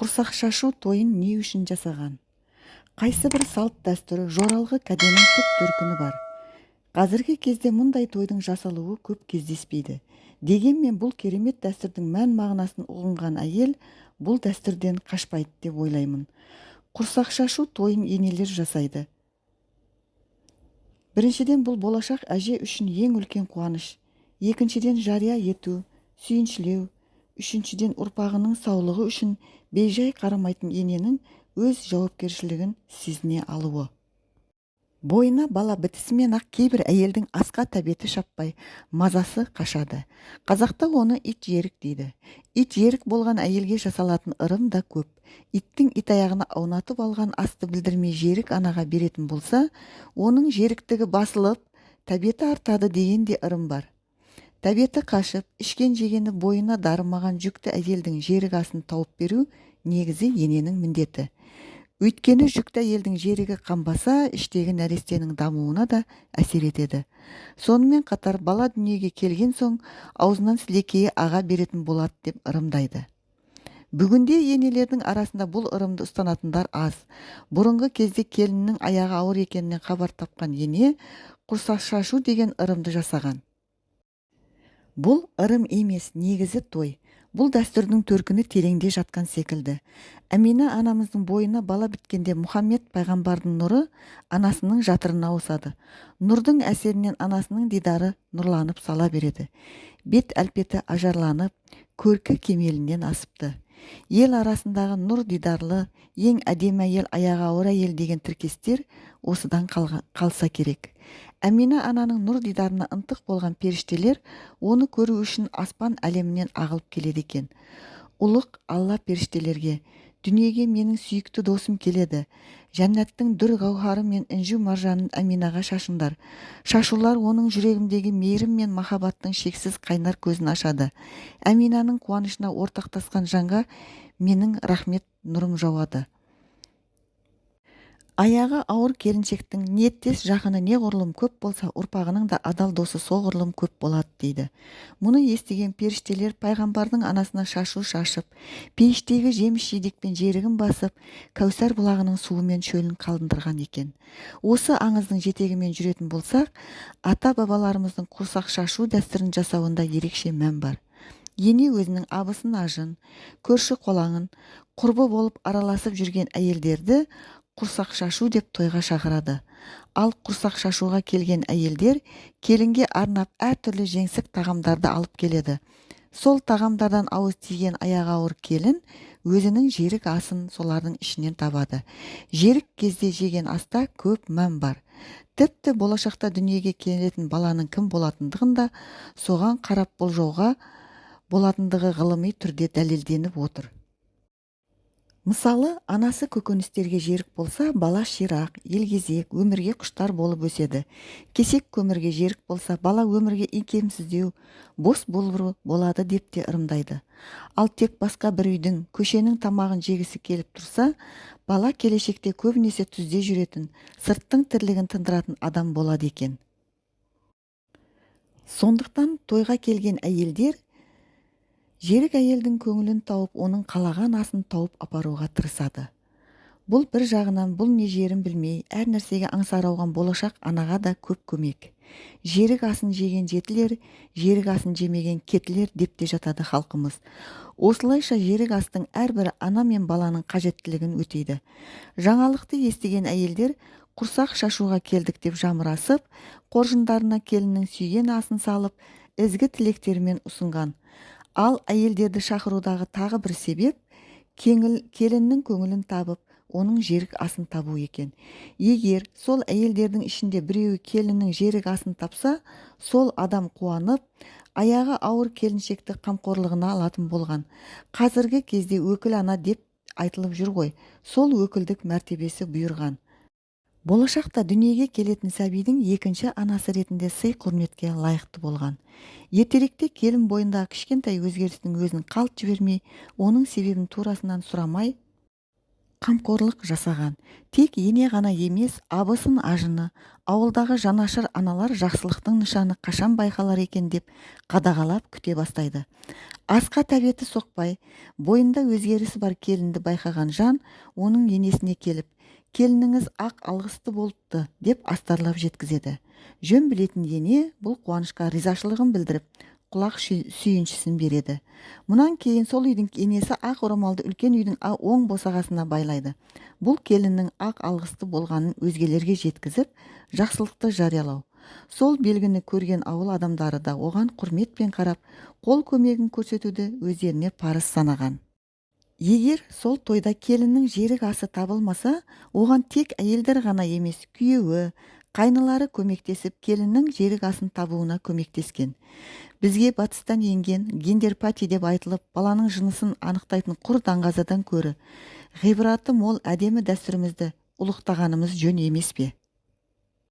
Құрсақ шашу тойын не үшін жасаған? Қайсы бір салт дәстүрі жоралғы кәденің тік төркіні бар. Қазіргі кезде мұндай тойдың жасалуы көп кездеспейді. Дегенмен бұл керемет дәстүрдің мән мағынасын ұғынған әйел бұл дәстүрден қашпайды деп ойлаймын. Құрсақ шашу тойын енелер жасайды. Біріншіден, бұл болашақ әже үшін ең үлкен қуаныш. Екіншіден, жария ету, сүйіншілеу. Үшіншіден, ұрпағының саулығы үшін бейжай қарамайтын ененің өз жауапкершілігін сезіне алуы. Бойына бала бітісімен-ақ кейбір әйелдің асқа тәбеті шаппай, мазасы қашады. Қазақта оны ит жерік дейді. Ит жерік болған әйелге жасалатын ырым да көп. Иттің ит аяғына аунатып алған асты білдірмей жерік анаға беретін болса, оның жеріктігі басылып, тәбеті артады деген де ырым бар. Тәбеті қашып, ішкен жегені бойына дарымаған жүкті әйелдің жерік асын тауып беру негізі ененің міндеті. Өйткені жүкті әйелдің жерігі қанбаса, іштегі нәрестенің дамуына да әсер етеді. Сонымен қатар бала дүниеге келген соң аузынан сілекейі аға беретін болады деп ырымдайды. Бүгінде енелердің арасында бұл ырымды ұстанатындар аз. Бұрынғы кезде келіннің аяғы ауыр екенінен хабар тапқан ене құрсақ шашу деген ырымды жасаған. Бұл ырым емес, негізі той. Бұл дәстүрдің төркіні тереңде жатқан секілді. Әмина анамыздың бойына бала біткенде Мұхаммед пайғамбардың нұры анасының жатырына ауысады. Нұрдың әсерінен анасының дидары нұрланып сала береді. Бет әлпеті ажарланып, көркі кемелінен асыпты. Ел арасындағы нұр дидарлы, ең әдемі әйел, аяғы ауыр әйел деген тіркестер осыдан қалса керек. Әмина ананың нұр дидарына ынтық болған періштелер оны көру үшін аспан әлемінен ағылып келеді екен. Ұлық Алла періштелерге: дүниеге менің сүйікті досым келеді. Жәннаттың дүр гауһары мен інжу маржанын Әминаға шашыңдар. Шашулар оның жүрегімдегі мейірім мен махаббаттың шексіз қайнар көзін ашады. Әминаның қуанышына ортақтасқан жанға менің рахмет нұрым жауады. Аяғы ауыр келіншектің ниеттес жақыны неғұрлым көп болса, ұрпағының да адал досы соғұрлым көп болады дейді. Мұны естіген періштелер пайғамбардың анасына шашу шашып, пейіштегі жеміс-жидекпен жерігін басып, Кәусар бұлағының суымен шөлін қалдындырған екен. Осы аңыздың жетегімен жүретін болсақ, ата-бабаларымыздың құрсақ шашу дәстүрін жасауында ерекше мән бар. Ене өзінің абысын ажын, көрші қолаңын, құрбы болып араласып жүрген әйелдерді құрсақ шашу деп тойға шақырады. Ал құрсақ шашуға келген әйелдер келінге арнап әртүрлі жеңсік тағамдарды алып келеді. Сол тағамдардан ауыз тиген аяғы ауыр келін өзінің жерік асын солардың ішінен табады. Жерік кезде жеген аста көп мән бар. Тіпті болашақта дүниеге келетін баланың кім болатындығын да соған қарап болжауға болатындығы ғылыми түрде дәлелденіп отыр. Мысалы, анасы көкөністерге жерік болса, бала ширақ, елгезек, өмірге құштар болып өседі. Кесек көмірге жерік болса, бала өмірге икемсіздеу, бос болбыру болады деп те ырымдайды. Ал тек басқа бір үйдің, көшенің тамағын жегісі келіп тұрса, бала келешекте көбінесе түзде жүретін, сырттың тірлігін тындыратын адам болады екен. Сондықтан тойға келген әйелдер жерік әйелдің көңілін тауып, оның қалаған асын тауып апаруға тырысады. Бұл бір жағынан бұл не жерін білмей, әр нәрсеге аңсары ауған болашақ анаға да көп көмек. Жерік асын жеген жетілер, жерік асын жемеген кетілер деп те жатады халқымыз. Осылайша жерік астың әрбір ана мен баланың қажеттілігін өтейді. Жаңалықты естіген әйелдер құрсақ шашуға келдік деп жамырасып, қоржындарына келіннің сүйген асын салып, ізгі тілектерімен ұсынған. Ал әйелдерді шақырудағы тағы бір себеп келіннің көңілін табып, оның жерік асын табу екен. Егер сол әйелдердің ішінде біреуі келіннің жерік асын тапса, сол адам қуанып, аяғы ауыр келіншекті қамқорлығына алатын болған. Қазіргі кезде өкіл ана деп айтылып жүр ғой, сол өкілдік мәртебесі бұйырған. Болашақта дүниеге келетін сәбидің екінші анасы ретінде сый құрметке лайықты болған. Ертеректе келін бойындағы кішкентай өзгерістің өзін қалт жібермей, оның себебін турасынан сұрамай, қамқорлық жасаған. Тек ене ғана емес, абысын ажыны, ауылдағы жанашыр аналар жақсылықтың нышаны қашан байқалар екен деп қадағалап күте бастайды. Асқа тәбеті соқпай, бойында өзгерісі бар келінді байқаған жан оның енесіне келіп, келініңіз ақ алғысты болыпты деп астарлап жеткізеді. Жөн білетін ене бұл қуанышқа ризашылығын білдіріп, құлақ сүйіншісін береді. Мұнан кейін сол үйдің енесі ақ орамалды үлкен үйдің оң босағасына байлайды. Бұл келіннің ақ алғысты болғанын өзгелерге жеткізіп, жақсылықты жариялау. Сол белгіні көрген ауыл адамдары да оған құрметпен қарап, қол көмегін көрсетуді өздеріне парыз санаған. Егер сол тойда келіннің жерік асы табылмаса, оған тек әйелдер ғана емес, күйеуі, қайнылары көмектесіп, келіннің жерік асын табуына көмектескен. Бізге батыстан енген гендерпати деп айтылып, баланың жынысын анықтайтын құр даңғазадан көрі, ғибраты мол әдемі дәстүрімізді ұлықтағанымыз жөн емес пе?